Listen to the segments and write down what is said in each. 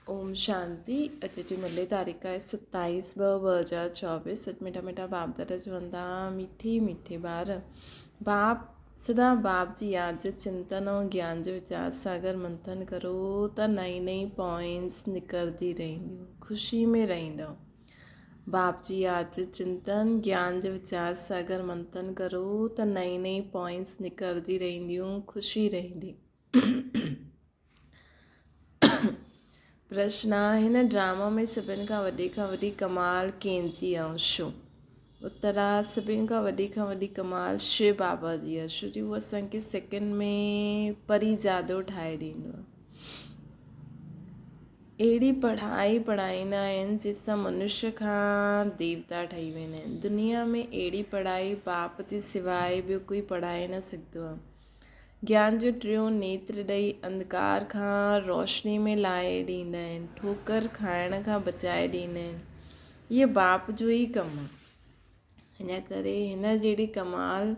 ओम शांति। अॼु जी मिले तारीख़ आहे 27/2/2024। मीठा मीठा बाप दादा चवंदा मीठे मीठे ॿार बाप सदा बाप जी यादि जे चिंतन ऐं ज्ञान जो विचार सागर मंथन करो त नई नई पॉइंट्स निकिरंदी रहंदियूं, ख़ुशी में रहंदव। बाप जी यादि जे चिंतन ज्ञान जो विचार सागर मंथन करो त नई नई पॉइंट्स निकिरंदी रहंदियूं, ख़ुशी रहंदी। प्रश्न आहे, हिन ड्रामा में सभिनि खां वॾी कमाल कंहिंजी आहे छो? उत्तर आहे, सभिनि खां वॾी कमाल शिव बाबा जी आहे, छो जो उहो असांखे सेकेंड में परिजादो ठाहे ॾींदो आहे। अहिड़ी पढ़ाई पढ़ाईंदा आहिनि जंहिंसां मनुष्य खां देवता ठही वेंदा आहिनि। दुनिया में अहिड़ी पढ़ाई बाप जे सवाइ ॿियो कोई पढ़ाए न सघंदो आहे। ज्ञान जो टियों नेत्र ॾेई अंधकार खां रोशनी में लाहे ॾींदा आहिनि, ठोकर खाइण खां बचाए ॾींदा आहिनि। इहे बाप जो ई कमु आहे। हिन करे हिन जहिड़ी कमाल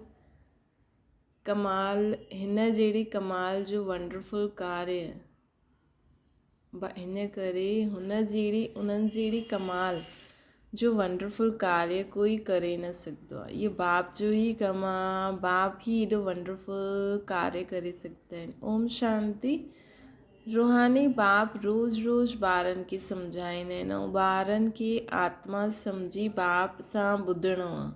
जो वंडरफुल कार्य उन्हनि जहिड़ी कमाल जो वंडरफुल कार्य कोई करे न सघंदो आहे। इहो बाप जो ई कमु आहे। बाप ही एॾो वंडरफुल कार्य करे सघंदा आहिनि। ओम शांति। रूहानी बाप रोज़ ॿारनि खे सम्झाईंदा आहिनि ऐं ॿारनि खे आत्मा सम्झी बाप सां ॿुधणो आहे।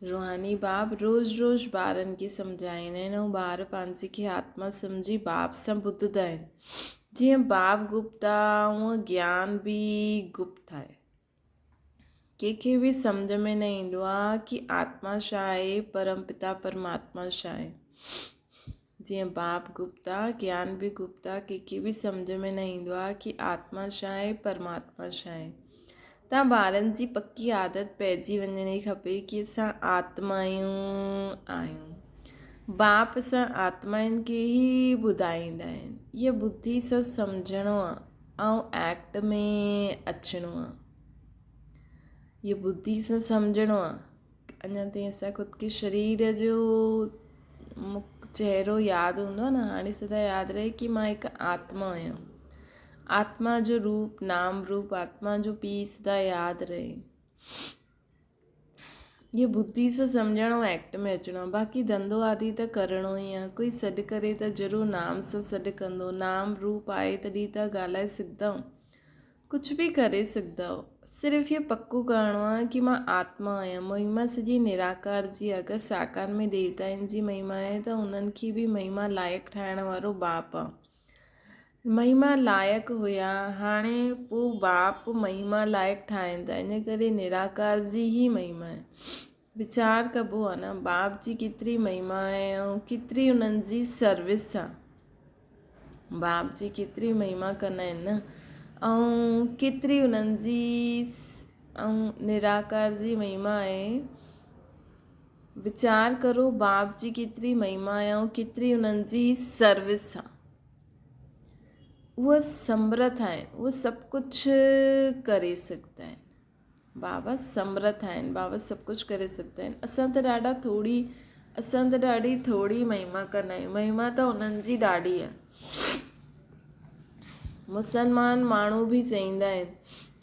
रूहानी बाप रोज़ ॿारनि खे सम्झाईंदा आहिनि ऐं ॿार पंहिंजे खे आत्मा सम्झी बाप सां ॿुधंदा आहिनि। जीअं बाप गुप्त आहे उअं ज्ञान बि गुप्त आहे। कंहिंखे बि सम्झ में न ईंदो आहे कि आत्मा छा आहे, परमपिता परमात्मा छा आहे। जीअं बाप गुप्त आहे, ज्ञान बि गुप्त आहे। कंहिंखे बि सम्झ में न ईंदो आहे कि आत्मा छा आहे, परमात्मा छा आहे। तव्हां ॿारनि जी पकी आदत पइजी वञणी खपे कि असां आत्मायूं आहियूं। बाप असां आत्माउनि खे ई ॿुधाईंदा आहिनि। इहा बुद्धि सां सम्झणो आहे ऐं एक्ट में अचिणो आहे। इहा बुद्धि सां सम्झणो आहे। अञा ताईं असां ख़ुदि खे शरीर जो चहिरो यादि हूंदो आहे न, हाणे सदा यादि रहे कि मां हिकु आत्मा आहियां। आत्मा जो रूप, नाम रूप, आत्मा जो पीउ सदा यादि रहे। इहा बुद्धि सां सम्झणो, एक्ट में अचिणो आहे। बाक़ी धंधो आदि त करिणो ई आहे। कोई सॾु करे त ज़रूरु नाम सां सॾु कंदो। नाम रूप आहे तॾहिं त ॻाल्हाए सघंदव, कुझु बि करे सघंदव। सिर्फ़ु इहो पको करिणो आहे कि मां आत्मा आहियां। महिमा सॼी निराकार जी। अगरि साकार में देवताउनि जी महिमा आहे त उन्हनि खे बि महिमा लाइक़ु ठाहिण वारो बाप आहे। महिमा लाइक़ु हुया, हाणे पोइ बाप महिमा लाइक़ु ठाहिनि था। इन करे निराकार जी ई महिमा आहे। वीचार कबो आहे न, बाप जी केतिरी महिमा आहे ऐं केतिरी उन्हनि जी सर्विस आहे। बाप जी केतिरी महिमा कंदा आहिनि न, ऐं केतिरी उन्हनि जी निराकार जी महिमा आहे। वीचार करो, बाप जी केतिरी महिमा आहे ऐं केतिरी उन्हनि जी सर्विस आहे। उहे समर्थ आहिनि, उहे सभु कुझु करे सघंदा आहिनि। बाबा समर्थ आहिनि, बाबा सभु कुझु करे सघंदा आहिनि। असां त ॾाढी थोरी महिमा कंदा आहियूं। महिमा त उन्हनि जी ॾाढी आहे। मुसलमान माण्हू बि चईंदा आहिनि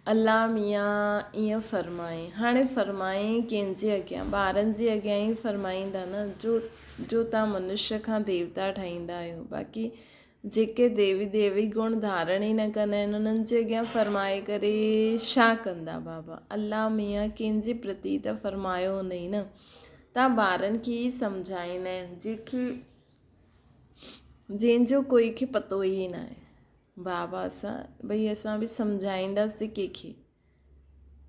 अल्लाह मियां ईअं फरमाए। हाणे फरमाए कंहिंजे अॻियां? ॿारनि जे अॻियां ई फरमाईंदा न, जो तव्हां मनुष्य खां देवता ठाहींदा आहियो। बाक़ी जेके देवी गुण धारण ई न कंदा आहिनि उन्हनि जे अॻियां फरमाए करे छा कंदा बाबा? अल्लाह मियां कंहिंजे प्रति त फरमायो न ई न। तव्हां ॿारनि खे ई सम्झाईंदा आहिनि जंहिंजो कोई खे पतो ई न आहे। बाबा असां बि सम्झाईंदासीं कंहिंखे,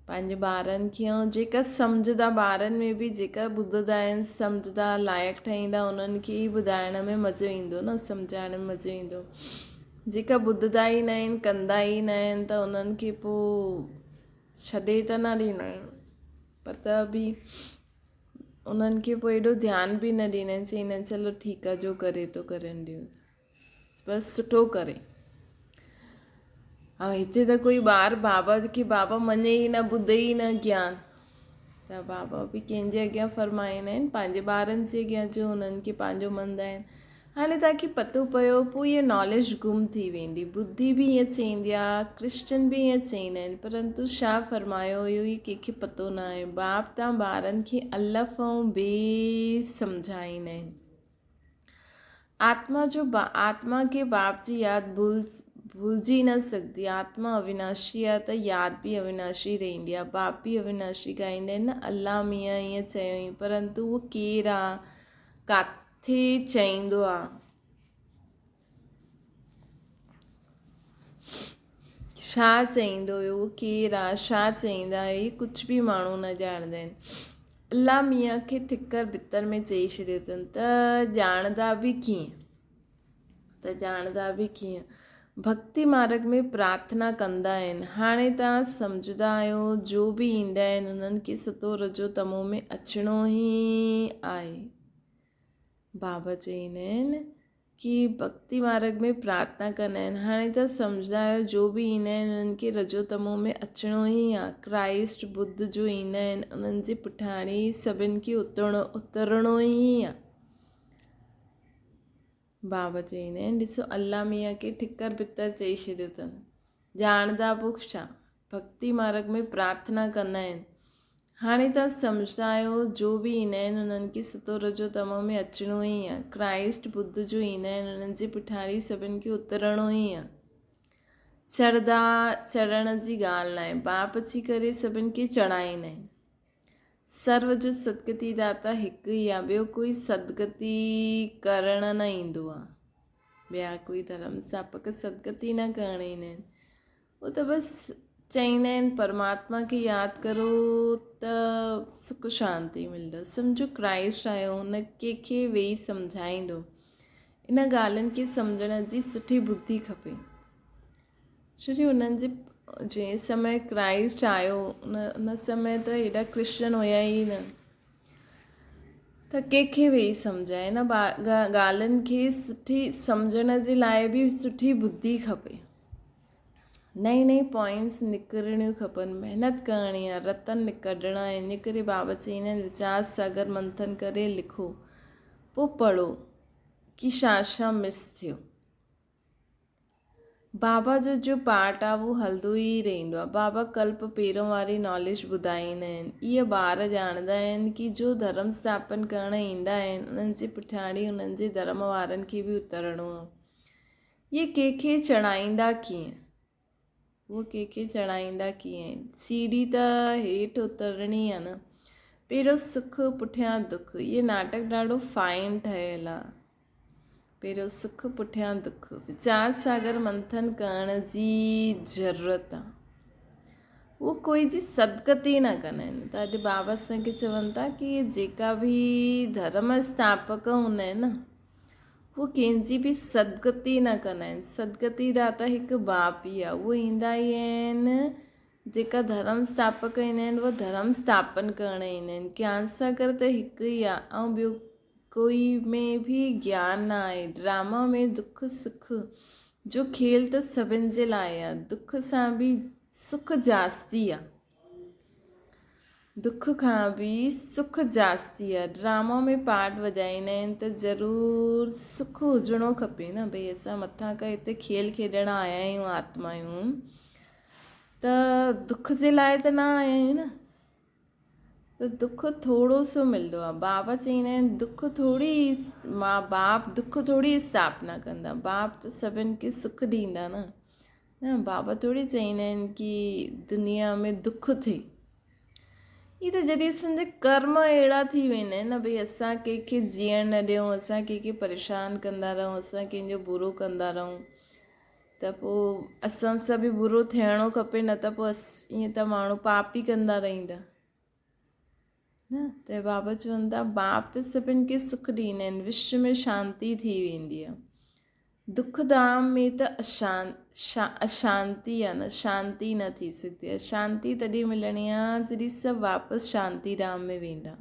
पंहिंजे ॿारनि खे। ऐं जेका सम्झंदा, ॿारनि में बि जेका ॿुधंदा आहिनि, सम्झंदा, लाइक़ु ठाहींदा, उन्हनि खे ई ॿुधाइण में मज़ो ईंदो न, सम्झाइण में मज़ो ईंदो। जेका ॿुधंदा ई न आहिनि, कंदा ई न आहिनि, त उन्हनि खे पोइ छॾे त न ॾींदा आहिनि, पर त बि उन्हनि खे पोइ एॾो ध्यानु बि न ॾींदा आहिनि। चईंदा आहिनि चलो ठीकु आहे, जो करे थो करणु ॾियो, बसि सुठो करे। ऐं हिते त कोई ॿार बाबा खे बाबा मञे ई न, ॿुधे ई न ज्ञान, त बाबा बि कंहिंजे अॻियां फरमाईंदा आहिनि? पंहिंजे ॿारनि जे अॻियां, जो उन्हनि खे पंहिंजो मञंदा आहिनि। हाणे तव्हांखे पतो पियो पोइ इहा नॉलेज गुम थी वेंदी। बुद्धि बि ईअं चईंदी आहे, क्रिश्चन बि ईअं चईंदा आहिनि, परंतु छा फरमायो हुयो ई कंहिंखे पतो न आहे। बाप तव्हां ॿारनि खे अलफ़ ऐं बे सम्झाईंदा आहिनि। आत्मा खे बाप जी यादि भुलिजी न सघंदी। आत्मा अविनाशी आहे त यादि बि अविनाशी रहंदी आहे। बाप बि अविनाशी ॻाईंदा आहिनि न, अल्लाह मियां ईअं चयईं, परंतु उहो केरु आहे, किथे चईंदो आहे, छा चईंदो हुयो, उहो केरु आहे, छा चईंदा, इहे कुझु बि माण्हू न ॼाणंदा आहिनि। अल्लाह मियां खे ठिकर भितर में चई छॾियो अथनि, त ॼाणंदा बि कीअं। भक्ति मार्ग में प्रार्थना कंदा आहिनि। हाणे तव्हां सम्झंदा आहियो जो बि ईंदा आहिनि उन्हनि खे सतो रजो तमो में अचिणो ई आहे। बाबा चईंदा आहिनि कि भक्ति मार्ग में प्रार्थना कंदा आहिनि। हाणे तव्हां सम्झंदा आहियो जो बि ईंदा आहिनि उन्हनि खे रजो तमो में अचिणो ई आहे। क्राइस्ट बुद्ध जो ईंदा आहिनि उन्हनि जे पुठाणी सभिनि खे उतरणो ई आहे। बाबा चईंदा आहिनि ॾिसो अल्लाह मियां खे ठिकर भितर चई छॾियो अथनि, ॼाणंदा पोइ छा, भक्ति मार्ग में प्रार्थना कंदा आहिनि। हाणे तव्हां सम्झंदा आहियो जो बि ईंदा आहिनि उन्हनि खे सतो रजो तमो में अचिणो ई आहे। क्राइस्ट बुद्ध जो ईंदा आहिनि उन्हनि जे पुठाणी सभिनि खे उतरणो ई आहे। चढ़ण जी ॻाल्हि न आहे, बाप अची करे सभिनि खे चढ़ाईंदा आहिनि। सर्व जो सदगति दाता हिकु ई आहे, ॿियो कोई सदगति करण न ईंदो आहे। ॿिया कोई धर्म स्थापक सदगति न करण ईंदा आहिनि। उहो त बसि चईंदा आहिनि परमात्मा खे यादि करो त सुख शांती मिलंदो। सम्झो क्राइस्ट आयो, हुन कंहिंखे वेही सम्झाईंदो। इन ॻाल्हियुनि खे सम्झण जी सुठी बुद्धि खपे। छो जो हुननि जे जंहिं समय क्राइस्ट आयो उन समय त हेॾा क्रिश्चन हुया ई न, त कंहिंखे वेही सम्झाए न। ॻाल्हियुनि खे सुठी सम्झण जे लाइ बि सुठी बुद्धि खपे। नई पॉइंट्स निकिरणियूं खपनि, महिनत करणी आहे, रतन कढणा आहिनि। इन करे बाबा चईंदा आहिनि वीचार सागर मंथन करे लिखो, पोइ पढ़ो कि छा मिस थियो। बाबा जो पार्ट आहे उहो हलंदो ई रहंदो आहे। बाबा कल्प पहिरों वारी नॉलेज ॿुधाईंदा आहिनि। इहे ॿार ॼाणंदा आहिनि कि जो धर्म स्थापन करणु ईंदा आहिनि उन्हनि जे पुठाणी उन्हनि जे धर्म वारनि खे बि उतरणो आहे। इहे कंहिंखे चढ़ाईंदा कीअं, सीढ़ी त हेठि उतरणी आहे न। पहिरियों सुख पुठियां दुख, इहे नाटक ॾाढो फाइन ठहियलु आहे। पहिरियों सुख पुठियां दुख, वीचार सागर मंथन करण जी ज़रूरत आहे। उहो कोई जी सदगति न कंदा आहिनि। त अॼु बाबा असांखे चवनि था कि जेका बि धर्म स्थापक हूंदा आहिनि न उहो कंहिंजी बि सदगति न कंदा आहिनि। सदगति दाता हिकु बाप ई आहे। उहे ईंदा ई आहिनि, जेका धर्म स्थापक ईंदा आहिनि उहे धर्म स्थापन करणु ईंदा आहिनि। ज्ञान सागर त हिकु ई आहे ऐं ॿियो कोई में बि ज्ञान न आहे। ड्रामा में दुख सुख जो खेल त सभिनि जे लाइ आहे। दुख सां बि सुख जास्ती आहे, दुख खां बि सुख जास्ती आहे। ड्रामा में पार्ट वॼाईंदा आहिनि त ज़रूरु सुख हुजिणो खपे न। भई असां मथां खां हिते खेल खेॾणु आया आहियूं आत्मायूं, त दुख जे लाइ त न आया आहियूं न। त दुख थोरो सो मिलंदो आहे। बाबा चईंदा आहिनि दुख थोरी स्थापना कंदा। बाप त सभिनि खे सुख ॾींदा न। बाबा थोरी चईंदा आहिनि कि दुनिया में दुख थिए। इहे त जॾहिं असांजा कर्म अहिड़ा थी वेंदा आहिनि न, भई असां कंहिंखे जीअण न ॾियूं, असां कंहिंखे परेशान कंदा रहूं, असां कंहिंजो बुरो कंदा रहूं, त पोइ असां सां बि बुरो थियणो खपे। न त पोइ ईअं त माण्हू पाप ई कंदा रहंदा न। त बाबा चवनि था बाप त सभिनि खे सुख ॾींदा आहिनि, विश्व में शांती थी वेंदी आहे। दुख धाम में त अशांती आहे न, शांती न थी सघंदी आहे। शांती तॾहिं मिलणी आहे जॾहिं सभु वापसि शांती धाम में वेंदा।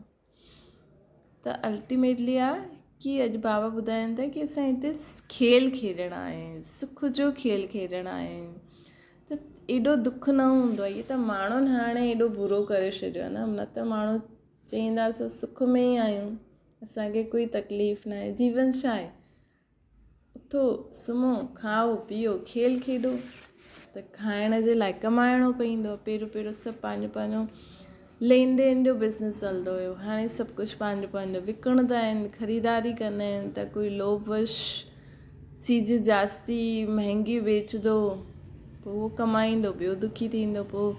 त अल्टीमेटली आहे कि अॼु बाबा ॿुधाइनि था कि असां हिते खेल खेॾणु आया आहियूं, सुख जो खेल खेॾणु आया आहियूं। त एॾो दुख न हूंदो आहे। इहे त माण्हुनि हाणे एॾो बुरो करे छॾियो आहे न त माण्हू चईंदा असां सुख में ई आहियूं, असांखे कोई तकलीफ़ न आहे। जीवन छा आहे? उथो सुम्हो खाओ पीओ खेल खेॾो। त खाइण जे लाइ कमाइणो पवंदो। पहिरियों सभु पंहिंजो लेन देन जो बिज़नेस हलंदो हुयो। हाणे सभु कुझु पंहिंजो विकिणंदा आहिनि, ख़रीदारी कंदा आहिनि। त कोई लोभवश चीज़ जास्ती महांगी बेचंदो, पोइ उहो कमाईंदो, ॿियो दुखी थींदो, पोइ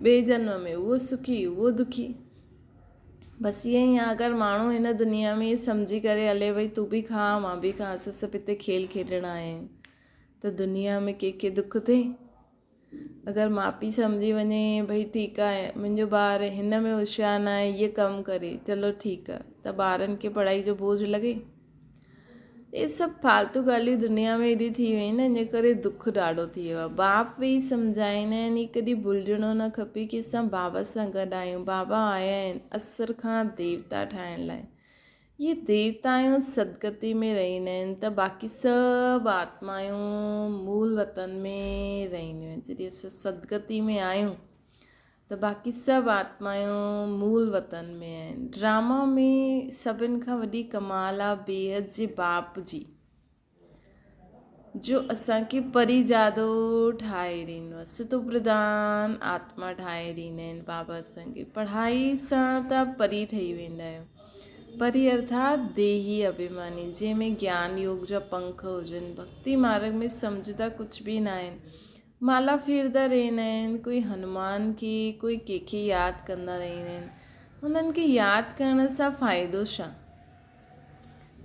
ॿिए जन्म में उहो सुखी उहो दुखी। बसि ईअं ई आहे। अगरि माण्हू हिन दुनिया में सम्झी करे हले भई तूं बि खा मां बि खा, असां सभु हिते खेल खेॾण आया आहियूं, त दुनिया में कंहिंखे दुख थिए। अगरि माउ पीउ सम्झी वञे भई ठीकु आहे मुंहिंजो ॿारु हिन में होशियारु न आहे, इहे कमु करे, चलो ठीकु आहे, त ॿारनि खे पढ़ाई जो बोझ लॻे। इहे सभु फालतू ॻाल्हियूं दुनिया में एॾी थी वयूं आहिनि, इन करे दुख ॾाढो थी वियो आहे। बाप वेई सम्झाईंदा आहिनि, ही कॾहिं भुलिजणो न खपे कि असां बाबा सां गॾु आहियूं। बाबा आया आहिनि असुर खां देवता ठाहिण लाइ। ये देवताऊं सदगति में रहंदा आहिनि, त बाक़ी सभु आत्माऊं मूल वतन में रहंदियूं आहिनि। जॾहिं असां सदगति में आहियूं त बाक़ी सभु आत्माऊं मूल वतन में आहिनि। ड्रामा में सभिनि खां वॾी कमाल आहे बेहद जे बाप जी, जो असांखे परिजादो ठाहे ॾींदो आहे, सितो प्रधान आत्मा ठाहे ॾींदा आहिनि बाबा असांखे। पढ़ाई सां तव्हां परी ठही वेंदा आहियो। परी अर्थात देही अभिमानी, जंहिंमें ज्ञान योग जा पंख हुजनि। भक्ति मार्ग में सम्झदा कुझु बि न आहिनि, माला फेरदा रहंदा आहिनि। कोई हनुमान खे, कोई कंहिंखे यादि कंदा रहंदा आहिनि। हुननि खे यादि करण सां फ़ाइदो छा?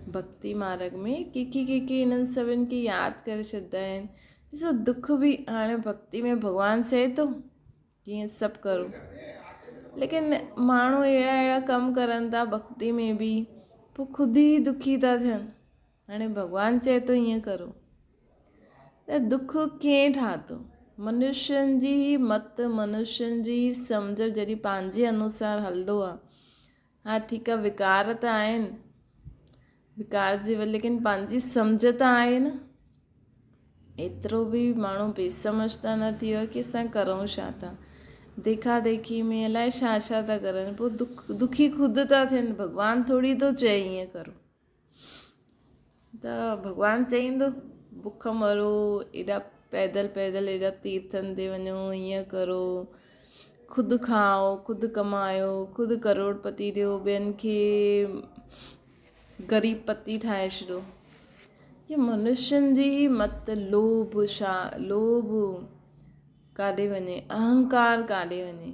भक्ति मार्ग में कंहिंखे हिननि सभिनि खे यादि करे छॾींदा आहिनि। ॾिसो दुख बि हाणे भक्ति में भॻवानु चए थो कि ईअं सभु करो, लेकिन माण्हू अहिड़ा कम करनि था भक्ति में बि, पोइ ख़ुदि ई दुखी था थियनि। हाणे भॻवानु चए थो ईअं करो, त दुख कीअं ठातो? मनुष्यनि जी मत, मनुष्यनि जी सम्झ जॾहिं पंहिंजे अनुसार हलंदो आहे। हा ठीकु आहे, विकार त आहिनि, विकार जी लेकिन पंहिंजी सम्झ त आहे न। एतिरो बि माण्हू बेसमझता न थी वियो कि असां करूं छा था। देखा देखी में अलाए छा छा था करनि, पोइ दुखी ख़ुदि था थियनि। भॻवानु थोरी थो चए ईअं करो, त भॻवानु चईंदो बुख मरो, एॾा पैदल एॾा तीर्थनि ते वञो, ईअं करो, ख़ुदि खाओ, ख़ुदि कमायो, ख़ुदि करोड़पति ॾियो, ॿियनि खे ग़रीब पति ठाहे छॾियो। ये मनुष्यनि जी मत, लोभ छा, लोभ काॾे वञे, अहंकार काॾे वञे।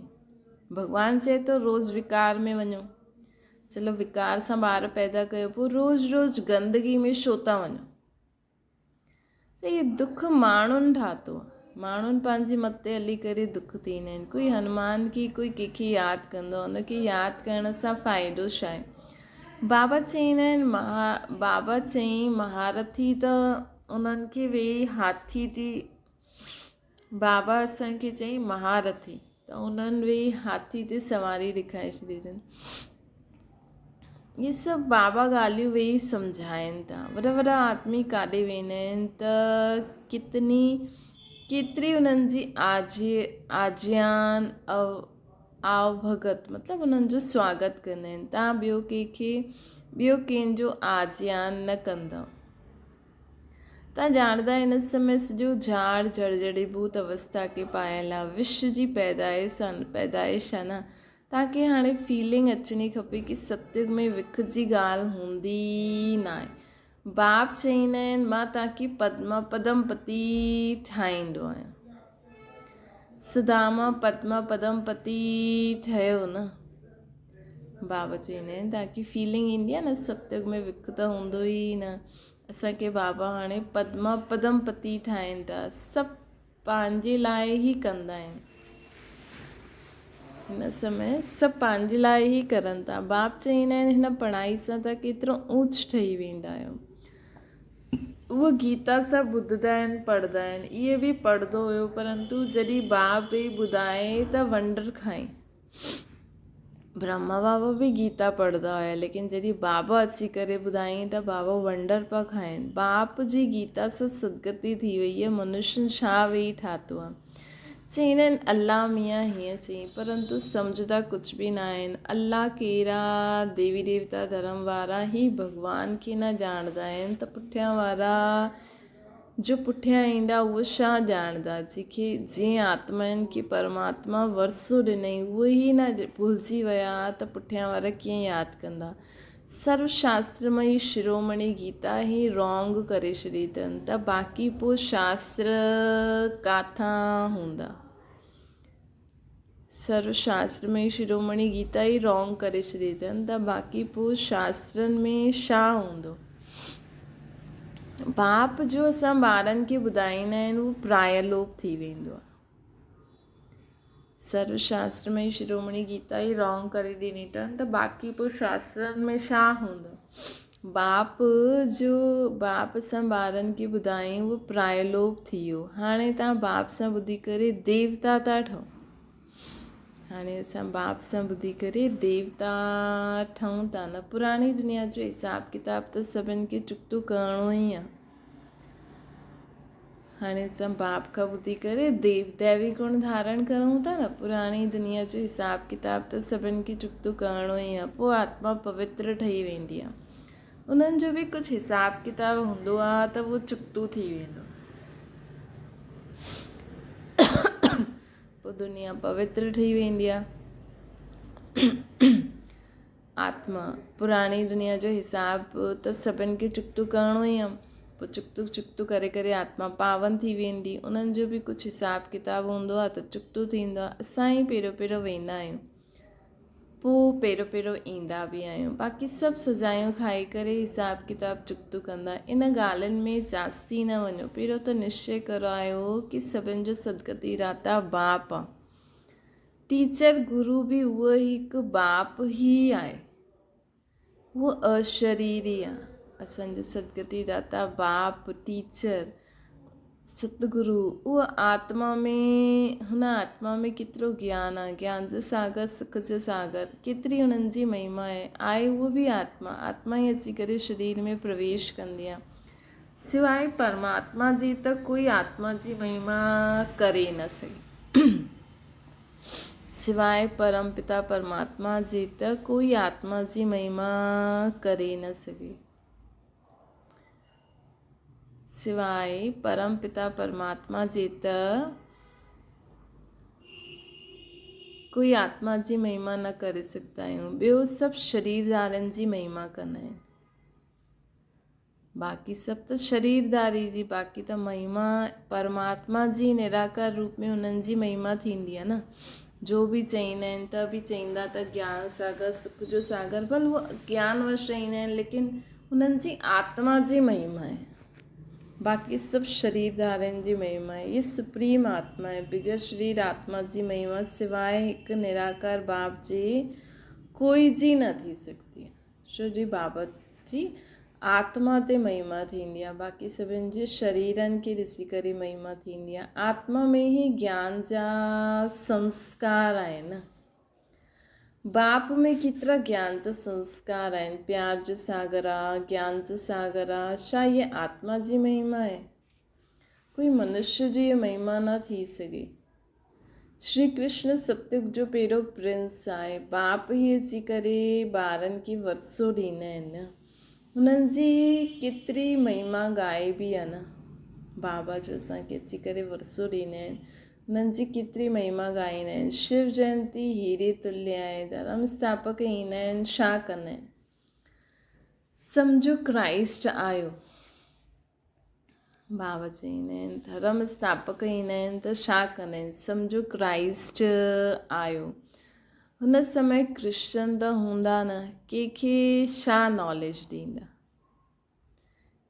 भॻवानु चए थो रोज़ु विकार में वञो। चलो विकार सां ॿार पैदा कयो, पोइ रोज़ु गंदगी में छो था वञो? त इहे दुख माण्हुनि ठातो आहे। माण्हुनि पंहिंजी मत ते हली करे दुख थींदा आहिनि। कोई हनुमान की, कोई कंहिंखे यादि कंदो, हुनखे यादि करण सां फ़ाइदो छा आहे? बाबा चईंदा आहिनि बाबा चई महारथी त उन्हनि खे वेही हाथी थी, बाबा असांखे चई महारथी त उन्हनि वेही हाथी ते सवारी ॾेखारे छॾी अथनि। इहे सभु बाबा ॻाल्हियूं वेही सम्झाइनि था। वॾा आदमी काॾे वेंदा आहिनि त केतिरी उन्हनि जी आज्ञान आव भगत, मतिलबु उन्हनि जो स्वागत कंदा आहिनि। तव्हां ॿियो कंहिंजो आज्ञान न कंदव। तव्हां ॼाणंदा हिन समय सॼो झाड़ जड़जड़ीभूत अवस्था के पायल आहे। विश्व जी पैदाइश आहे न। तव्हांखे हाणे फीलिंग अचणी खपे कि सत्युग में विख जी ॻाल्हि हूंदी न आहे। बाप चईंदा आहिनि मां तव्हांखे पदमपति ठाहींदो आहियां। सुदामा पदमपति ठहियो न। बाबा चईंदा आहिनि तव्हांखे फीलिंग ईंदी आहे न सत्युग में विख त हूंदो ई न। असांखे बाबा हाणे पदमपति ठाहिनि था। सभु पंहिंजे लाइ ई कंदा आहिनि। हिन समय सभु पंहिंजे लाइ ई करनि था। बाप चईंदा आहिनि हिन पढ़ाई सां तव्हां केतिरो ऊच ठही वेंदा आहियो। उहो गीता सभु ॿुधंदा आहिनि, पढ़ंदा आहिनि। इहे बि पढ़ंदो हुयो, परंतु जॾहिं बाप बि ॿुधाए त वंडर खाई। ब्रह्मा बाबा बि गीता पढ़ंदा हुया, लेकिन जॾहिं बाबा अची करे ॿुधाई त बाबा वंडर पिया खाइनि। बाप जी गीता सां सदगति थी वई आहे। मनुष्यनि छा वेही ठातो आहे? चईंदा आहिनि अल्लाह मियां हीअं चई, परंतु सम्झंदा कुझु बि न आहिनि। अल्लाह कहिड़ा देवी देवता धर्म वारा ई भॻवान खे न ॼाणंदा आहिनि त पुठियां वारा जो पुठियां ईंदा उहे छा ॼाणंदा। जंहिंखे जीअं आत्माउनि खे परमात्मा वरसो ॾिनई उहे ई न भुलिजी विया त पुठियां वारा कीअं यादि कंदा। सर्वशास्त्रमयी शिरोमणि गीता ई रॉन्ग करे छॾी अथनि त बाक़ी पोइ शास्त्र किथां हूंदा। सर्वशास्त्रमयी शिरोमणि गीता ई रॉन्ग करे छॾी अथनि त बाक़ी पोइ शास्त्रनि में छा हूंदो। बाप जो असां ॿारनि खे ॿुधाईंदा आहिनि उहो प्रायलोप थी वेंदो आहे। सर्वशास्त्र में शिरोमणि गीता ई रॉन्ग करे ॾिनी अथनि त बाक़ी पोइ शास्त्रनि में छा हूंदो। बाप सां ॿारनि खे ॿुधाई उहो प्रायलोप थी वियो। हाणे तव्हां बाप सां ॿुधी करे देवता था ठहो। हाणे असां बाप सां ॿुधी करे देवता ठहूं था न। पुराणी दुनिया जो हिसाबु किताबु त सभिनि खे चुकतो करिणो ई आहे। हाणे असां बाप खां ॿुधी करे दैवी गुण धारण करूं था न। पुराणी दुनिया जो हिसाबु किताबु त सभिनि खे चुकतो करिणो ई आहे। पोइ आत्मा पवित्र ठही वेंदी आहे। उन्हनि जो बि कुझु हिसाबु किताबु हूंदो आहे त उहो चुकतो थी वेंदो। पोइ दुनिया पवित्र ठही वेंदी आहे। आत्मा पुराणी दुनिया जो हिसाबु त सभिनि खे चुकतो करिणो ई आहे। पोइ चुकतो करे करे आत्मा पावन थी वेंदी। उन्हनि जो बि कुझु हिसाबु किताबु हूंदो आहे त चुकतो थींदो आहे। असां ई पहिरियों वेंदा आहियूं, पोइ पहिरियों ईंदा बि आहियूं। बाक़ी सभु सजायूं खाई करे हिसाबु किताबु चुकतो कंदा। इन ॻाल्हियुनि में जास्ती न वञो। पहिरियों त निश्चय करायो कि सभिनि जो सदगति दाता बाप आहे। टीचर गुरु बि उहो हिकु बाप ई आहे। उहो अशरीरी आहे। असांजो सदगति दाता बाप, टीचर, सतगुरु, उहो आत्मा में, हुन आत्मा में केतिरो ज्ञान आहे। ज्ञान जो सागर, सुख जो सागर, केतिरी उन्हनि जी महिमा आहे उहो बि आत्मा ई अची करे शरीर में प्रवेश कंदी आहे। सिवाय परमात्मा जी त कोई आत्मा जी महिमा करे न सघे। सिवाय परम पिता परमात्मा जी त कोई आत्मा जी महिमा करे न सघे। सिवाय परम पिता परमात्मा जी त कोई आत्मा जी महिमा न करे सघंदा आहियूं। ॿियो सभु शरीरदारनि जी महिमा कंदा आहिनि। बाक़ी सभु त शरीरदारी जी, बाक़ी त महिमा परमात्मा जी निराकार रूप में उन्हनि जी महिमा थींदी आहे न। जो बि चईंदा आहिनि त बि चईंदा त ज्ञान सागर, सुख जो सागर, भले उहो ज्ञान वश चईंदा आहिनि लेकिन उन्हनि जी आत्मा जी महिमा आहे। बाक़ी सभु शरीरदारनि जी महिमा आहे। ये सुप्रीम आत्मा आहे। बिगर शरीर आत्मा जी महिमा सिवाय हिकु निराकार बाप जी कोई जी न थी सघंदी आहे। छो जी बाबत जी आत्मा ते महिमा थींदी आहे। बाक़ी सभिनि जे शरीरनि खे ॾिसी करे महिमा थींदी आहे। आत्मा में ई ज्ञान जा संस्कार आहिनि। बाप में केतिरा ज्ञान जा संस्कार आहिनि। प्यार जो सागर आहे, ज्ञान जो सागर आहे। छा इहे आत्मा जी महिमा आहे? कोई मनुष्य जी इहा महिमा न थी सघे। श्री कृष्ण सतयुग जो पहिरियों प्रिंस आहे। बाप ई अची करे ॿारनि खे वरसो ॾींदा आहिनि। हुननि जी केतिरी महिमा ॻाए बि आहे न। बाबा जो असांखे अची करे वरसो ॾींदा आहिनि। हुननि जी केतिरी महिमा ॻाईंदा आहिनि। शिव जयंती हीरे तुल्य आहे। धर्म स्थापक ईंदा आहिनि, छा कंदा आहिनि? सम्झो क्राइस्ट आयो। बाबा चईंदा आहिनि धर्म स्थापक ईंदा आहिनि त छा कंदा आहिनि? सम्झो क्राइस्ट आयो। हुन समय क्रिश्चन त हूंदा न, कंहिंखे छा नॉलेज ॾींदा?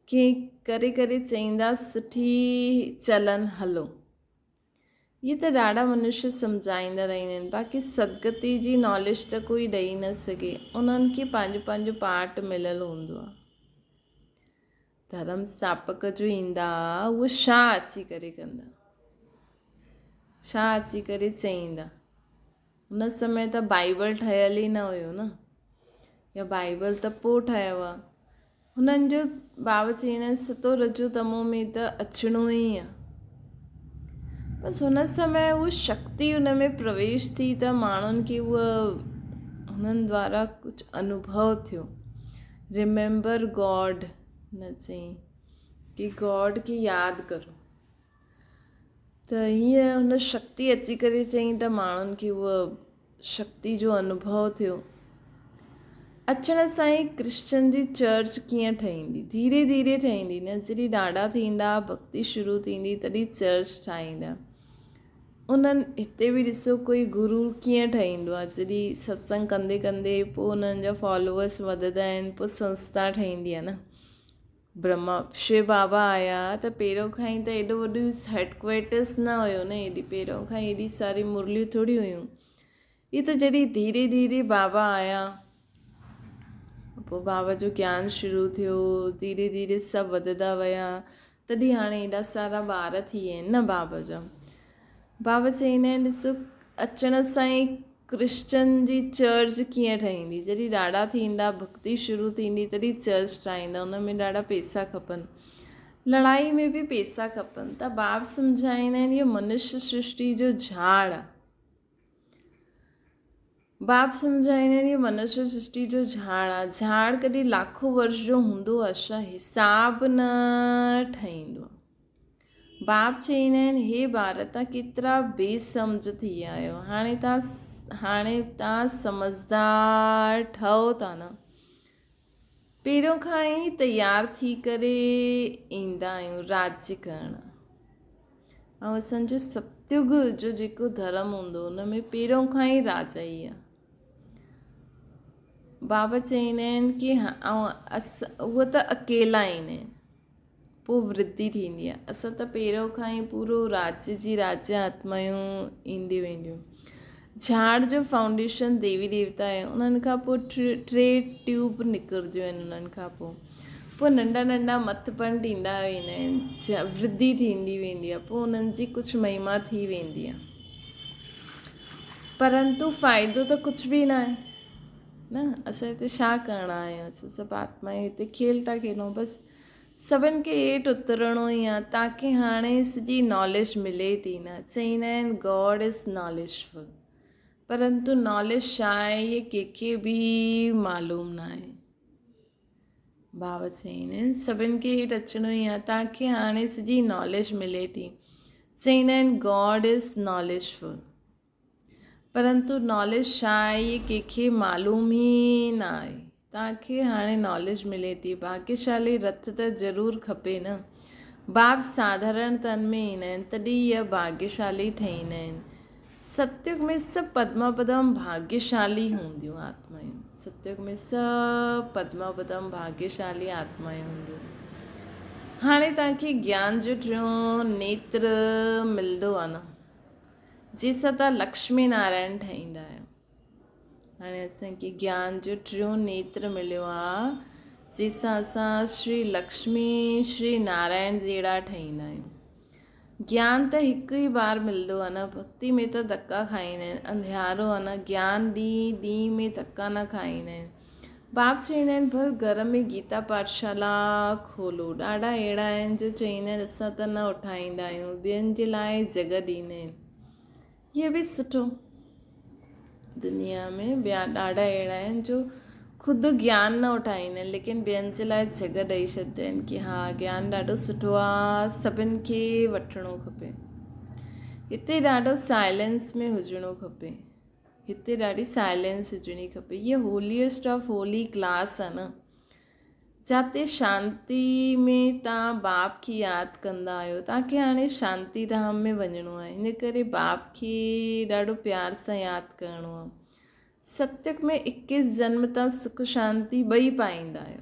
कंहिं करे करे चईंदा सुठी चलन हलो। ये त ॾाढा मनुष्य सम्झाईंदा रहंदा आहिनि। बाक़ी सदगति जी नॉलेज त कोई ॾेई न सघे। उन्हनि खे पंहिंजो पंहिंजो पार्ट मिलियलु हूंदो आहे। धर्म स्थापक जो ईंदा उहो छा अची करे कंदा? छा अची करे चईंदा? हुन समय त बाइबल ठहियल ई न हुयो न, या बाइबल त पोइ ठहियो आहे। हुननि जो बाबा चईंदा आहिनि सतो रजो तमो में त अचिणो ई आहे। बसि हुन समय उहा शक्ति हुन में प्रवेश थी त माण्हुनि खे उहा हुननि द्वारा कुझु अनुभव थियो। रिमेंबर गॉड न चई कि गॉड खे यादि करो, त हीअं हुन शक्ति अची करे चई त माण्हुनि खे उहा शक्ति जो अनुभव थियो। अचण सां ई क्रिश्चन जी चर्च कीअं ठहींदी, धीरे धीरे ठहींदी न, जॾहिं ॾाढा थींदा, भक्ति शुरू थींदी तॾहिं चर्च ठाहींदा। उन्हनि हिते बि ॾिसो कोई गुरू कीअं ठहींदो आहे, जॾहिं सत्संग कंदे कंदे पोइ उन्हनि जा फॉलोअर्स वधंदा आहिनि, पोइ संस्था ठहींदी आहे न। ब्रह्मा शिव बाबा आया त पहिरियों खां ई त एॾो वॾो हेडक्वार्टर्स न हुयो न, एॾी पहिरियों खां एॾी सारी मुरलियूं थोरी हुयूं। ये त जॾहिं धीरे धीरे बाबा आया, पोइ बाबा जो ज्ञान शुरू थियो, धीरे धीरे सभु वधंदा विया, तॾहिं हाणे एॾा सारा ॿार थी विया आहिनि न बाबा जा। बाबा चईंदा आहिनि ॾिसो अचण सां ई क्रिश्चन जी चर्च कीअं ठहींदी, जॾहिं ॾाढा थींदा, भक्ति शुरू थींदी तॾहिं चर्च ठाहींदा। हुन में ॾाढा पैसा खपनि, लड़ाई में बि पैसा खपनि। त बाब सम्झाईंदा आहिनि इहो मनुष्य सृष्टि जो झाड़ आहे। बाप सम्झाईंदा आहिनि इहो मनुष्य सृष्टि जो झाड़ आहे। झाड़ कॾहिं लाखों वर्ष जो हूंदो आहे छा, हिसाब न ठहींदो आहे। बाप चईंदा आहिनि हे ॿार तव्हां केतिरा बेसम्झ थी विया आहियो, हाणे तव्हां समझदार ठहो था न। पहिरियों खां ई तयारु थी करे ईंदा आहियूं राज्य करणु। ऐं असांजो सतयुग जो जेको धर्म हूंदो हुन में पहिरियों खां ई राजा ई आहे। बाबा चईंदा आहिनि कि उहे त अकेला ईंदा आहिनि, पोइ वृद्धि थींदी आहे। असां त पहिरियों खां ई पूरो राज्य जी राज्य आत्मायूं ईंदी वेंदियूं। झाड़ जो फाउंडेशन देवी देवता आहे, उन्हनि खां पोइ टे ट्यूब निकिरंदियूं आहिनि। उन्हनि खां पोइ नंढा नंढा मतपण थींदा वेंदा आहिनि, वृद्धि थींदी वेंदी आहे, पोइ उन्हनि जी कुझु महिमा थी वेंदी आहे। परंतु फ़ाइदो त कुझु बि न आहे न। असां हिते छा करणा आहियूं, असां सभु आत्मायूं हिते खेल था खेलूं। बसि सभिनि खे हेठि उतरणो ई आहे ताकी हाणे सॼी नॉलेज मिले थी न। चईंदा आहिनि गॉड इज़ नॉलेजफुल, परंतु नॉलेज छा आहे इहे कंहिंखे बि मालूम न आहे। बाबा चईंदा आहिनि सभिनि खे हेठि अचिणो ई आहे ताकी हाणे सॼी नॉलेज मिले थी। चईंदा आहिनि गॉड इज़ नॉलेजफुल, परंतु नॉलेज छा आहे इहे कंहिंखे मालूम ई न आहे। तव्हांखे हाणे नॉलेज मिले थी, भाग्यशाली रथ त ज़रूरु खपे न। बाप साधारण तन में ईंदा आहिनि तॾहिं इहा भाग्यशाली ठहींदा आहिनि। सतयुग में सभु पद्मापदम भाग्यशाली हूंदियूं आत्मायूं। सतयुग में सभु पद्मापदम भाग्यशाली आत्मायूं हूंदियूं। हाणे तव्हांखे ज्ञान जो टियों नेत्र मिलंदो आहे न, जंहिंसां तव्हां लक्ष्मी नारायण ठहींदा आहियो। हाणे असांखे ज्ञान जो टियों नेत्र मिलियो आहे, जंहिंसां असां श्री लक्ष्मी श्री नारायण जहिड़ा ठहींदा आहियूं। ज्ञान त हिकु ई बार मिलंदो आहे न, भक्ति में त धक्का खाईंदा आहिनि, अंधियारो आहे न। ज्ञान ॾींहुं ॾींहुं में धक्का न खाईंदा आहिनि। बाप चईंदा आहिनि भल घर में गीता पाठशाला खोलो। ॾाढा अहिड़ा आहिनि जो चईंदा आहिनि असां त न उठाईंदा आहियूं, ॿियनि जे लाइ जॻह ॾींदा आहिनि। इहे बि सुठो, दुनिया में ॿिया ॾाढा अहिड़ा आहिनि जो ख़ुदि ज्ञान न उठाईंदा आहिनि, लेकिन ॿियनि जे लाइ जॻह ॾेई छॾींदा आहिनि कि हा ज्ञान ॾाढो सुठो आहे, सभिनि खे वठिणो खपे। हिते ॾाढो साइलेंस में हुजिणो खपे, हिते ॾाढी साइलेंस हुजणी खपे। इहा होलीएस्ट ऑफ होली क्लास आहे न, जिते शांती में तव्हां बाप खे यादि कंदा आहियो। तव्हांखे हाणे शांती धाम में वञिणो आहे, हिन करे बाप खे ॾाढो प्यार सां यादि करिणो आहे। सतयुग में 21 जन्म तव्हां सुख शांती ॿई पाईंदा आहियो।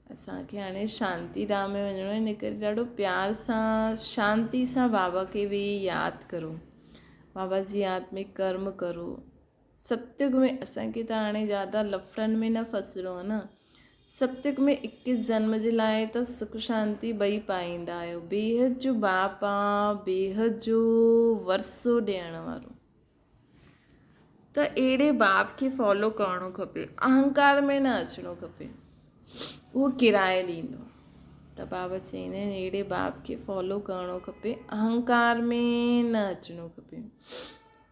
असांखे हाणे शांती धाम में वञिणो आहे, हिन करे ॾाढो प्यार सां शांती सां बाबा खे बि यादि करो, बाबा जी यादि में कर्म करो। सतयुग में असांखे त हाणे ज़्यादा लफड़नि में न फसिणो आहे न। सतयुग में 21 जन्म जे लाइ त सुख शांती ॿई पाईंदा आहियो। बेहद जो बाप आहे, बेहद जो वरसो ॾियण वारो। त अहिड़े बाप खे फॉलो करिणो खपे, अहंकार में न अचिणो खपे, उहो किराए ॾींदो। त बाबा चवंदा आहिनि अहिड़े बाप खे फॉलो करिणो खपे, अहंकार में न अचिणो खपे।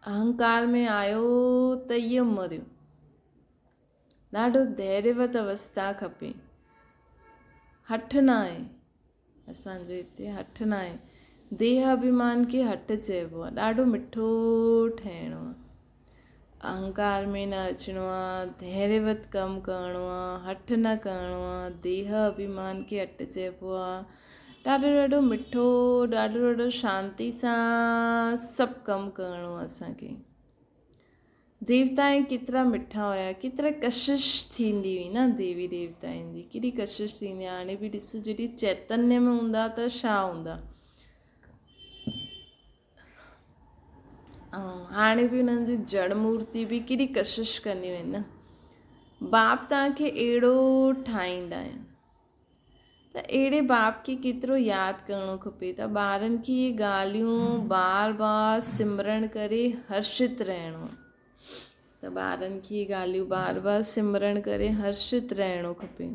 अहंकार में आयो त इहो मरियो। ॾाढो धैर्यवत अवस्था खपे। हठ न आहे असांजे हिते, हठ न आहे। देह अभिमान खे हठ चइबो आहे। ॾाढो मिठो ठहिणो आहे। अहंकार में न अचिणो आहे, धैर्यवत कमु करिणो आहे, हठ न करिणो आहे। देह अभिमान खे हठ चइबो आहे। ॾाढो मिठो, ॾाढो शांती सां सभु कमु करिणो आहे असांखे। देवता केतिरा मिठा हुया, केतिरा कशिश थींदी हुई न देवी देवताउनि जी, केॾी कशिश थींदी। हाणे बि ॾिसो, जॾहिं चैतन्य में हूंदा त छा हूंदा। हाणे बि उन्हनि जी जड़ मूर्ति बि केॾी कशिश कंदियूं आहिनि न। बाप तव्हांखे अहिड़ो ठाहींदा आहिनि त अहिड़े बाप खे केतिरो यादि करिणो खपे। त ॿारनि खे इहे ॻाल्हियूं बार बार सिमरण करे हर्षित रहणो। त ॿारनि खे इहे ॻाल्हियूं बार बार सिमरण करे हर्षित रहणो खपे।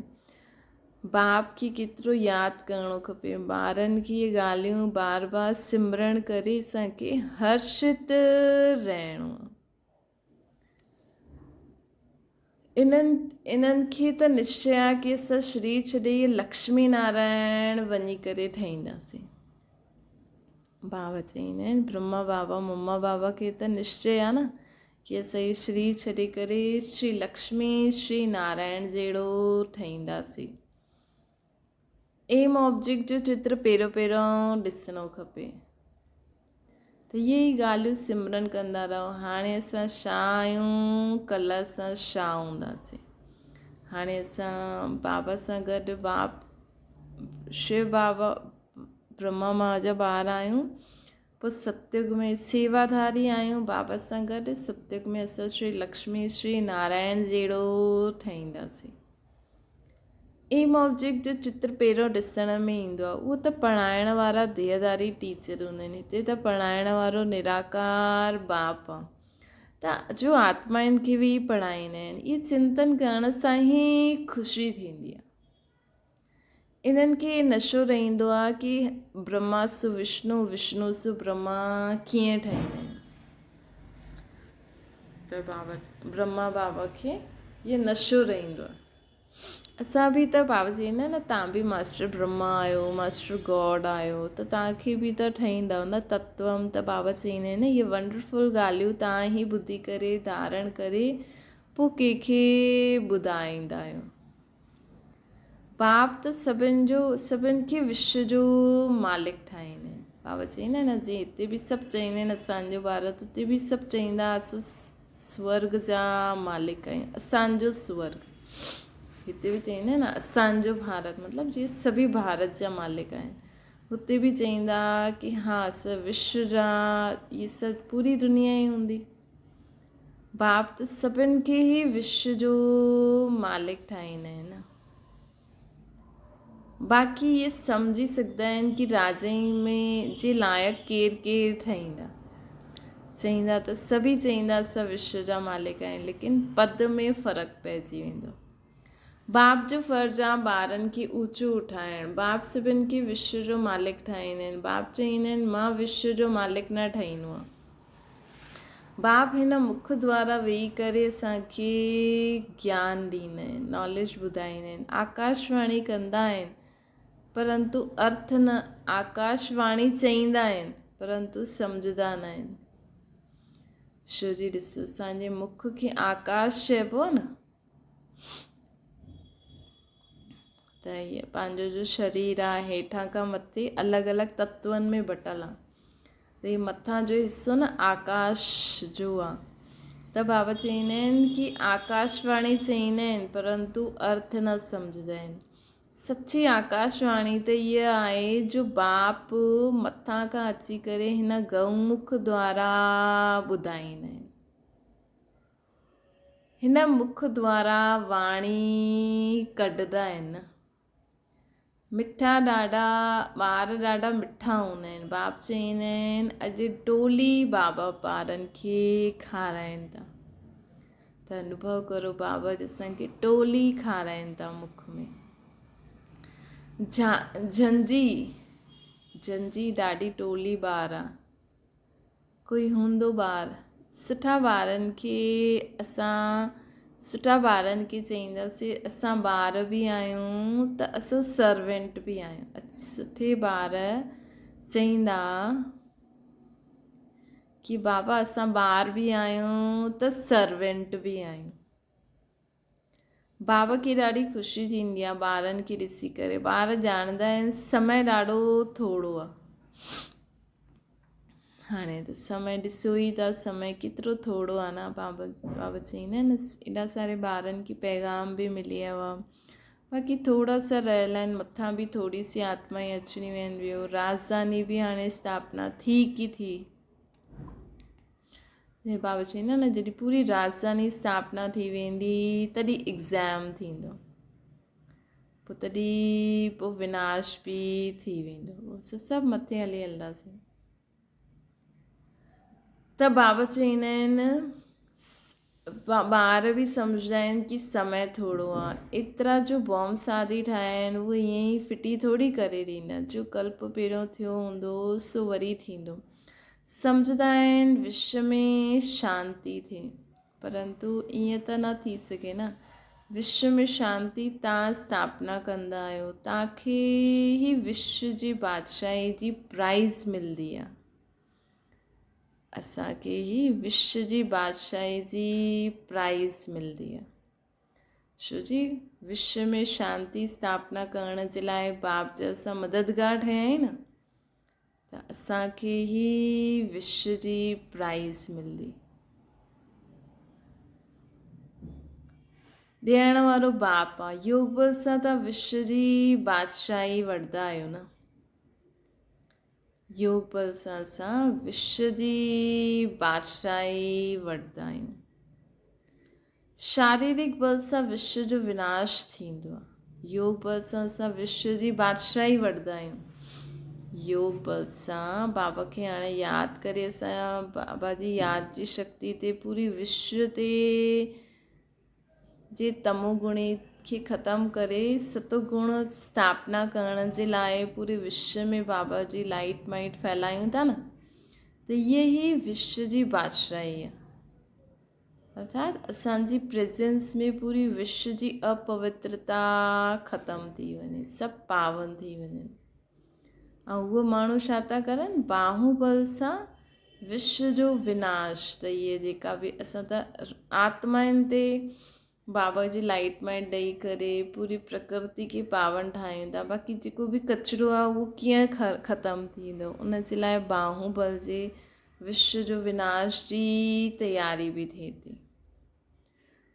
बाप खे केतिरो यादि करिणो खपे। ॿारनि खे इहे ॻाल्हियूं बार बार सिमरण करे असांखे हर्षित रहणो आहे। इन्हनि खे त निश्चय आहे कि असां शरीर छॾे लक्ष्मी नारायण वञी करे ठहींदासीं। बाबा चवंदा आहिनि ब्रह्मा बाबा मम्मा बाबा खे त निश्चय आहे न कि असां इहे शरीर छॾे करे श्री लक्ष्मी श्री नारायण जहिड़ो ठहींदासीं। एम ऑब्जेक्ट जो चित्र पहिरियों ॾिसणो खपे। त इहे ई ॻाल्हियूं सिमरन कंदा रहो। हाणे असां छा आहियूं, कल्ह असां छा हूंदासीं। हाणे असां बाबा सां गॾु बाप शिव बाबा ब्रह्मा मां जा ॿार आहियूं। पोइ सतयुग में सेवाधारी आहियूं बाबा सां गॾु। सतयुग में असां श्री लक्ष्मी श्री नारायण जहिड़ो ठहींदासीं। एम ऑब्जेक्ट जो चित्र पहिरियों ॾिसण में ईंदो आहे। उहो त पढ़ाइण वारा देहधारी टीचर हूंदा आहिनि। हिते त पढ़ाइण वारो निराकार बाप आहे। त जो आत्माउनि खे बि पढ़ाईंदा आहिनि। इहे चिंतन करण सां ई ख़ुशी थींदी आहे। इन्हनि खे नशो रहंदो आहे कि ब्रह्मा सु विष्णु, विष्णु सु ब्रह्मा कीअं ठाहींदा आहिनि। त ब्रह्मा बाबा खे इहे नशो रहंदो आहे। असां बि त बाबा चवंदा न तव्हां बि मास्टर ब्रह्मा आहियो, मास्टर गॉड आहियो, त तव्हांखे बि त ठाहींदव न तत्वम। त बाबा चवंदा आहिनि इहे वंडरफुल ॻाल्हियूं तव्हां ई ॿुधी करे धारण करे पोइ कंहिंखे ॿुधाईंदा आहियो। बाप त सभिनि खे विश्व जो मालिक ठाहींदा आहिनि। बाबा चवंदा आहिनि जे हिते बि सभु चवंदा आहिनि असांजो भारत, उते बि सभु चवंदा असां स्वर्ग जा मालिक आहियूं। असांजो स्वर्ग हिते बि चवंदा आहिनि असांजो भारत, मतिलबु जीअं सभी भारत जा मालिक आहिनि। हुते बि चवंदा कि हा असां विश्व जा, इहे सभु पूरी दुनिया ई हूंदी। बाप त सभिनि खे ई विश्व जो मालिक ठाहींदा आहिनि। बाक़ी इहे सम्झी सघंदा आहिनि कि राजाई में जे लाइक़ु केरु ठहींदा। चवंदा त सभी चवंदा असां विश्व जा मालिक आहिनि, लेकिन पद में फ़र्क़ु पइजी वेंदो। बाप जो फ़र्ज़ु आहे ॿारनि खे ऊचो उठाइणु। बाप सभिनि खे विश्व जो मालिक ठाहींदा आहिनि। बाप चवंदा आहिनि मां विश्व जो मालिक न ठाहींदो आहे। बाप हिन मुख द्वारा वेही करे असांखे ज्ञान ॾींदा आहिनि, नॉलेज ॿुधाईंदा आहिनि, आकाशवाणी कंदा आहिनि, परंतु अर्थ न। आकाशवाणी चवंदा आहिनि परंतु सम्झंदा न आहिनि। छो जी ॾिसो असांजे मुख खे आकाश चइबो आहे न। त हीअ पंहिंजो जो शरीर आहे हेठां खां मथे अलॻि अलॻि तत्वनि में बटियल आहे। त हीअ मथां जो हिसो न आकाश जो आहे। त बाबा चवंदा आहिनि कि आकाशवाणी चवंदा आहिनि परंतु अर्थ न सम्झंदा आहिनि। सची आकाशवाणी त इहा आहे जो बाप मथां खां अची करे हिन गौमुख द्वारा ॿुधाईंदा आहिनि। हिन मुख द्वारा वाणी कढंदा आहिनि। मिठा ॾाढा ॿार ॾाढा मिठा हूंदा आहिनि। बाप चवंदा आहिनि अॼु टोली बाबा ॿारनि खे खाराइनि था। त अनुभव करो बाबा असांखे टोली खाराइनि था मुख में। झंजी ॾाढी टोली ॿार आहे। कोई हूंदो ॿार सुठा ॿारनि खे चईंदासीं असां ॿार बि आहियूं त असां सर्वेंट बि आहियूं। सुठे ॿार चईंदा कि बाबा असां ॿार बि आहियूं त सर्वेंट बि आहियूं। बाबा खे ॾाढी ख़ुशी थींदी आहे ॿारनि खे ॾिसी करे। ॿार ॼाणंदा आहिनि समय ॾाढो थोरो आहे। हाणे त समय ॾिसो ई था, समय केतिरो थोरो आहे न। बाबा चईंदा आहिनि एॾा सारे ॿारनि खे पैगाम बि मिली वियो आहे। बाक़ी थोरा सा रहियल आहिनि, मथां बि थोरी सी आत्माएं अचणियूं आहिनि। ॿियो राजधानी बि हाणे स्थापना थी। बाबा चईंदा न जॾहिं पूरी राजधानी स्थापना थी वेंदी तॾहिं एग्ज़ाम थींदो, पोइ विनाश बि थी वेंदो। सभु मथे हली हलंदासीं। त बाबा चईंदा आहिनि ॿार बि सम्झंदा आहिनि कि समय थोरो आहे। एतिरा जो बॉम्ब सादी ठाहिया आहिनि उहे ईअं ई फिटी थोरी करे ॾींदा। जो कल्प पहिरियों थियो हूंदो सो वरी थींदो। सम्झंदा आहिनि विश्व में शांती थिए, परंतु ईअं त न थी सघे न। विश्व में शांती तव्हां स्थापना कंदा आहियो, तव्हांखे ई विश्व जी बादशाही जी प्राइज़ मिलंदी आहे। असांखे ई विश्व जी बादशाही जी प्राइज़ मिलंदी आहे। छो जी विश्व में शांती स्थापना करण जे लाइ बाप जा असां मददगार ठहिया आहिनि, त असांखे ई विश्व जी प्राइज़ मिलंदी। ॾियण वारो बाप आहे। योग बल सां तव्हां विश्व जी बादशाही वठंदा आहियो न। योग बल सां असां विश्व जी बादशाही वठंदा आहियूं। शारीरिक बल सां विश्व जो विनाश थींदो आहे। योग बल सां असां विश्व जी बादशाही वठंदा आहियूं। योग बल सां बाबा खे हाणे यादि करे असां बाबा जी यादि जी शक्ति ते पूरी विश्व ते जे तमोगुणी खे ख़तमु करे सतोगुण स्थापना करण जे लाइ पूरे विश्व में बाबा जी लाइट माइट फैलायूं था न, त इहे ई विश्व जी बादशाही आहे। अर्थात असांजी प्रेजेंस में पूरी विश्व जी अपवित्रता ख़तमु थी वञे, सभु पावन थी वञे। ऐं उहो माण्हू छा था करनि, बाहुबल सां विश्व जो विनाश। त इहे जेका बि असां त आत्माउनि ते बाबा जी लाइट माइट ॾेई करे पूरी प्रकृति खे पावन ठाहियूं था। बाक़ी जेको बि कचिरो आहे उहो कीअं ख़तमु थींदो, उन जे लाइ बाहुबल जे विश्व जो विनाश जी तयारी बि थिए थी।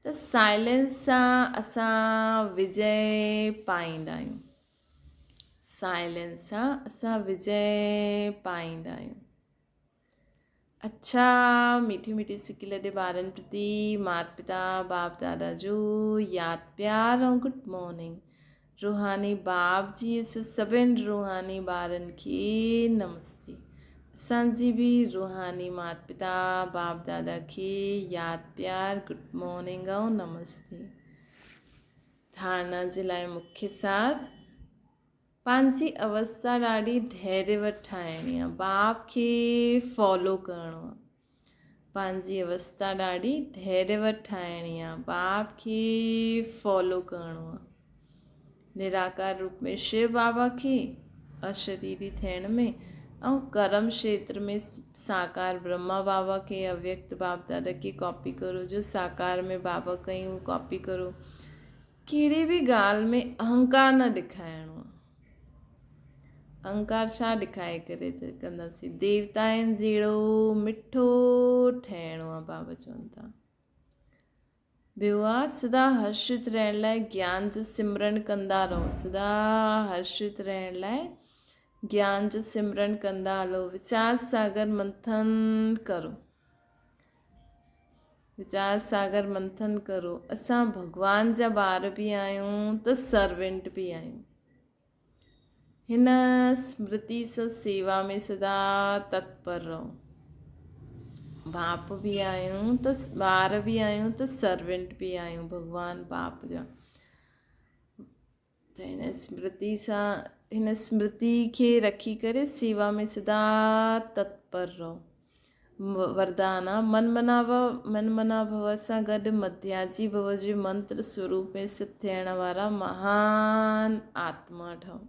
त साइलेंस सां असां विजय पाईंदा आहियूं। साइलेंस सां असां विजय पाईंदा आहियूं। अच्छा, मीठी मीठी सिकी लॾे ॿारनि प्रति माता पिता बाप दादा जो यादि प्यार ऐं गुड मॉर्निंग। रूहानी बाप जी सभिनि रूहानी ॿारनि खे नमस्ते। असांजी बि रूहानी माता पिता बाप दादा खे यादि प्यार गुड मॉर्निंग ऐं नमस्ते। धारणा जे लाइ मुख्य सार, पंहिंजी अवस्था ॾाढी धैर्यवत ठाहिणी आहे। बाप खे फॉलो करिणो आहे। पंहिंजी अवस्था ॾाढी धैर्यवत ठाहिणी आहे। बाप खे फॉलो करिणो आहे। निराकार रूप में शिव बाबा खे, अशरीरी थियण में, ऐं कर्म क्षेत्र में साकार ब्रह्मा बाबा खे, अव्यक्त बाप दादा खे कॉपी करो। जो साकार में बाबा कयूं कॉपी करो। कहिड़ी बि ॻाल्हि में अहंकार न ॾेखारिणो आहे। अहंकार छा ॾेखारे करे त कंदासीं, देवताउनि जहिड़ो मिठो ठहिणो आहे। बाबा चवनि था। ॿियो आहे सदा हर्षित रहण लाइ ज्ञान जो सिमरन कंदा रहो। सदा हर्षित रहण लाइ ज्ञान जो सिमरन कंदा हलो। विचार सागर मंथन करो। विचार सागर मंथन करो। असां भॻवान जा ॿार बि आहियूं त सर्वेंट बि आहियूं। हिन स्मृति सां सेवा में सदा तत्पर रहो। बाप बि आहियूं त ॿार बि आहियूं त सर्वेंट बि आहियूं भॻवान बाप जा। त हिन स्मृति खे रखी करे सेवा में सदा तत्पर रहो। वरदान आहे मनमना भव सां गॾु मध्याजी भव जे मंत्र स्वरूप में स्थित थियण वारा महान आत्मा ठहो।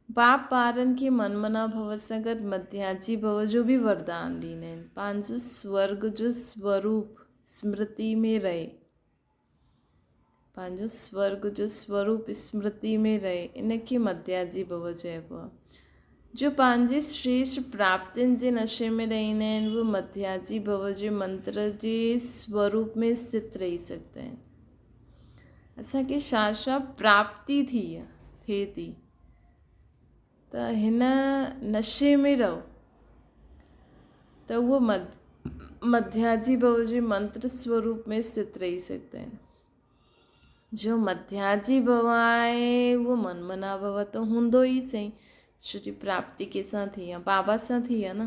बाप ॿारनि खे मनमना भव सां गॾु मध्याजी भव जो बि वरदान ॾींदा आहिनि। पंहिंजो स्वर्ग जो स्वरूप स्मृति में रहे, पंहिंजो स्वर्ग जो स्वरूप स्मृति में रहे, इनखे मध्याजी भव चइबो आहे। जो पंहिंजे श्रेष्ठ प्राप्तियुनि जे नशे में रहंदा आहिनि उहे मध्याजी भव जे मंत्र जे स्वरूप में स्थित रही सघंदा आहिनि। असांखे छा प्राप्ति थिए थी त हिन नशे में रहो त उहो मध्याजी भव जे मंत्र स्वरूप में स्थित रही सघंदा आहिनि। जो मध्याजी भव आहे उहो मनमना भव त हूंदो ई सही, छो जी प्राप्ति कंहिंसां थी आहे, बाबा सां थी आहे न।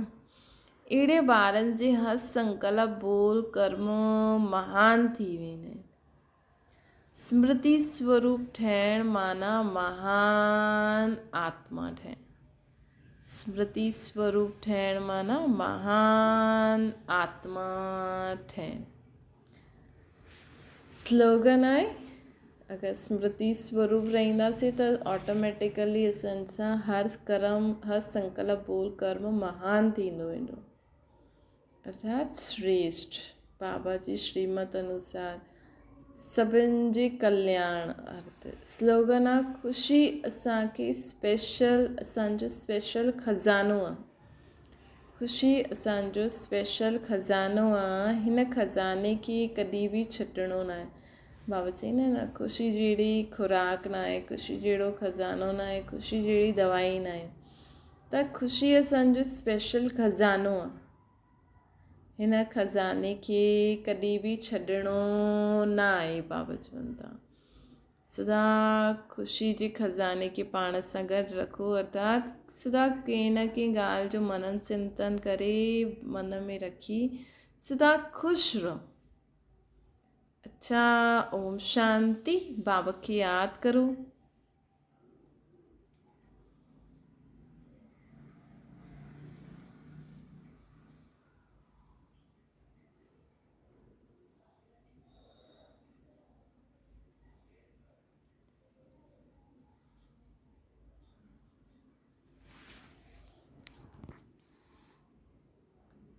अहिड़े ॿारनि जे हर संकल्प बोल कर्म महान थी वेंदा आहिनि। स्मृति स्वरूप ठहिण माना महान आत्मा ठहिण। स्मृति स्वरूप ठहिण माना महान आत्मा ठहिण। स्लोगन आहे, अगरि स्मृति स्वरूप रहंदासीं त ऑटोमेटिकली असां हर संकल्प बोल कर्म महान थींदो वेंदो, अर्थात श्रेष्ठ बाबा जी श्रीमत अनुसार सभिनि जे कल्याण अर्थ। स्लोगन आहे, ख़ुशी असांखे असांजो स्पेशल खज़ानो आहे। ख़ुशी असांजो स्पेशल खज़ानो आहे, हिन खज़ाने खे कॾहिं बि छॾिणो न आहे। बाबा चईंदा आहिनि न, ख़ुशी जहिड़ी खुराक न आहे, ख़ुशी जहिड़ो खज़ानो न आहे, ख़ुशी जहिड़ी दवाई न आहे। त ख़ुशी असांजो स्पेशल खज़ानो आहे, हिन खज़ाने खे कॾहिं बि छॾिणो न आहे। बाबा चवनि था सदा ख़ुशी जे खज़ाने खे पाण सां गॾु रखो, अर्थात सदा कंहिं न कंहिं ॻाल्हि जो मनन चिंतन करे मन में रखी सदा ख़ुशि रहो। अच्छा, ओम शांति। बाबा खे यादि करो।